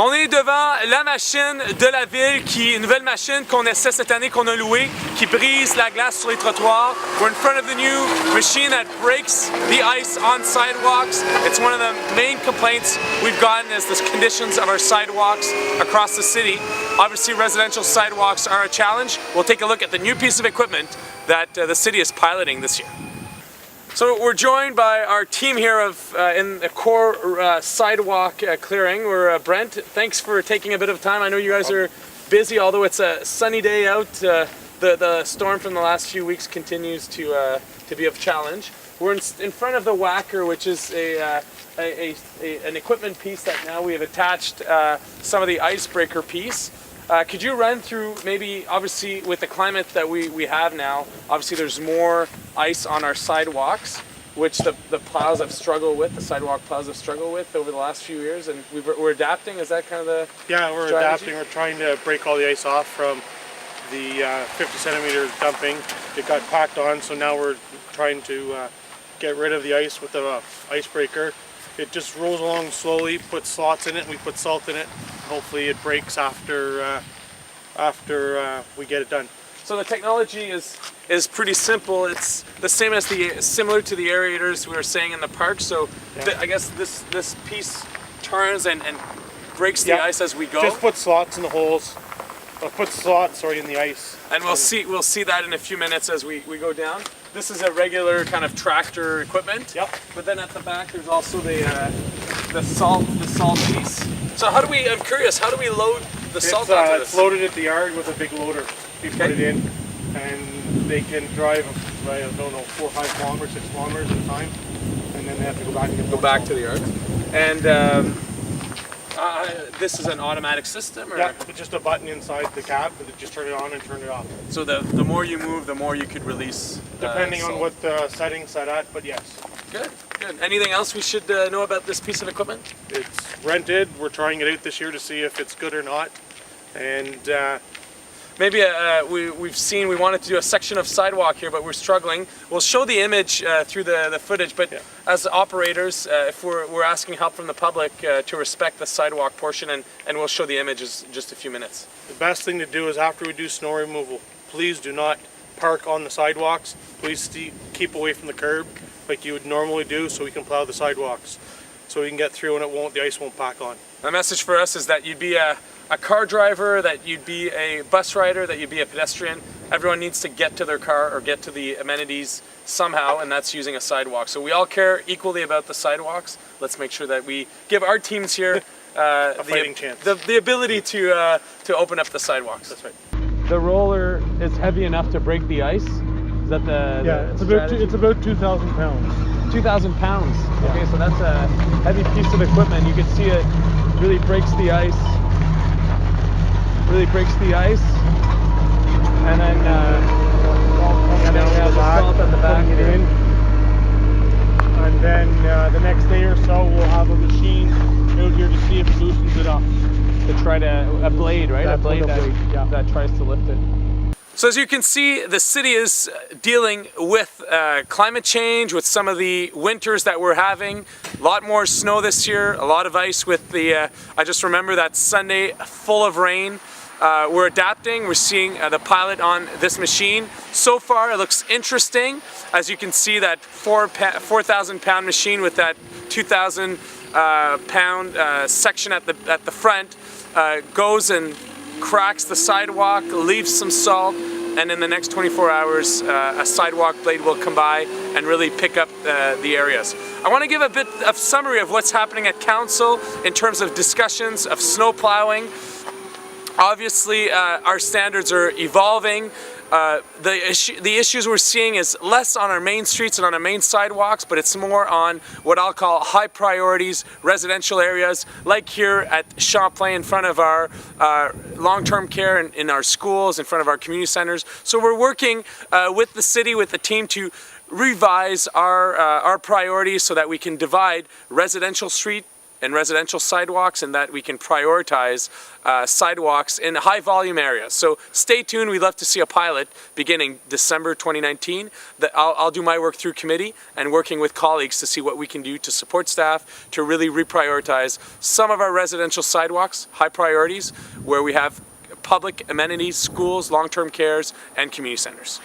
On est devant la machine de la ville, une nouvelle machine qu'on essaie cette année, qu'on a louée, qui brise la glace sur les trottoirs. We're in front of the new machine that breaks the ice on sidewalks. It's one of the main complaints we've gotten is the conditions of our sidewalks across the city. Obviously, residential sidewalks are a challenge. We'll take a look at the new piece of equipment that the city is piloting this year. So we're joined by our team here in the core sidewalk clearing. We're Brent. Thanks for taking a bit of time. I know you guys are busy, although it's a sunny day out. The storm from the last few weeks continues to be a challenge. We're in front of the whacker, which is an equipment piece that now we have attached some of the icebreaker piece. Could you run through maybe, obviously with the climate that we have now, obviously there's more ice on our sidewalks, which the plows have struggled with, the sidewalk plows have struggled with over the last few years, and we're adapting. Is that kind of the we're strategy? Adapting. We're trying to break all the ice off from the 50 centimeter dumping. It got packed on, so now we're trying to get rid of the ice with the icebreaker. It just rolls along slowly, puts slots in it, and we put salt in it. Hopefully it breaks after we get it done. So the technology is pretty simple. It's the same as similar to the aerators we were saying in the park. So I guess this piece turns and breaks the ice as we go. Just put slots in the holes. Put slots in the ice. And we'll see that in a few minutes as we go down. This is a regular kind of tractor equipment. Yep. But then at the back there's also the salt piece. So I'm curious, how do we load the salt onto this? It's loaded at the yard with a big loader. We put it in, and they can drive, I don't know, 4 or 5 kilometers, 6 kilometers at a time, and then they have to go back and get go back to the yard. And this is an automatic system, or? Yeah, it's just a button inside the cab, and just turn it on and turn it off. So the more you move, the more you could release. Depending on what the setting's set at, but yes. Good. Anything else we should know about this piece of equipment? It's rented. We're trying it out this year to see if it's good or not. And maybe we wanted to do a section of sidewalk here, but we're struggling. We'll show the image through the footage, but as operators, if we're asking help from the public to respect the sidewalk portion, and we'll show the images in just a few minutes. The best thing to do is after we do snow removal, please do not park on the sidewalks. Please keep away from the curb like you would normally do, so we can plow the sidewalks, so we can get through and the ice won't pack on. My message for us is that you'd be a car driver, that you'd be a bus rider, that you'd be a pedestrian. Everyone needs to get to their car or get to the amenities somehow, and that's using a sidewalk. So we all care equally about the sidewalks. Let's make sure that we give our teams here a fighting chance. The ability to open up the sidewalks. That's right. The roller is heavy enough to break the ice. Is that it's about 2,000 pounds. 2,000 pounds. Okay, so that's a heavy piece of equipment. You can see it really breaks the ice. And then we have the salt at the back. And then the next day or so, we'll have a machine out here to see if it loosens it up. To try a blade, right? That's a blade that, that tries to lift it. So as you can see, the city is dealing with climate change, with some of the winters that we're having. A lot more snow this year, a lot of ice with I just remember that Sunday full of rain. We're adapting, we're seeing the pilot on this machine. So far it looks interesting. As you can see, that 4,000 pound machine with that 2,000 pound section at the front goes and cracks the sidewalk, leaves some salt, and in the next 24 hours a sidewalk blade will come by and really pick up the areas. I want to give a bit of summary of what's happening at council in terms of discussions of snow plowing. Obviously our standards are evolving. The issues we're seeing is less on our main streets and on our main sidewalks, but it's more on what I'll call high priorities residential areas, like here at Champlain in front of our long-term care in our schools, in front of our community centers. So we're working with the city, with the team, to revise our priorities so that we can divide residential street and residential sidewalks, and that we can prioritize sidewalks in high volume areas. So stay tuned. We'd love to see a pilot beginning December 2019. That I'll do my work through committee and working with colleagues to see what we can do to support staff to really reprioritize some of our residential sidewalks, high priorities, where we have public amenities, schools, long-term cares, and community centers.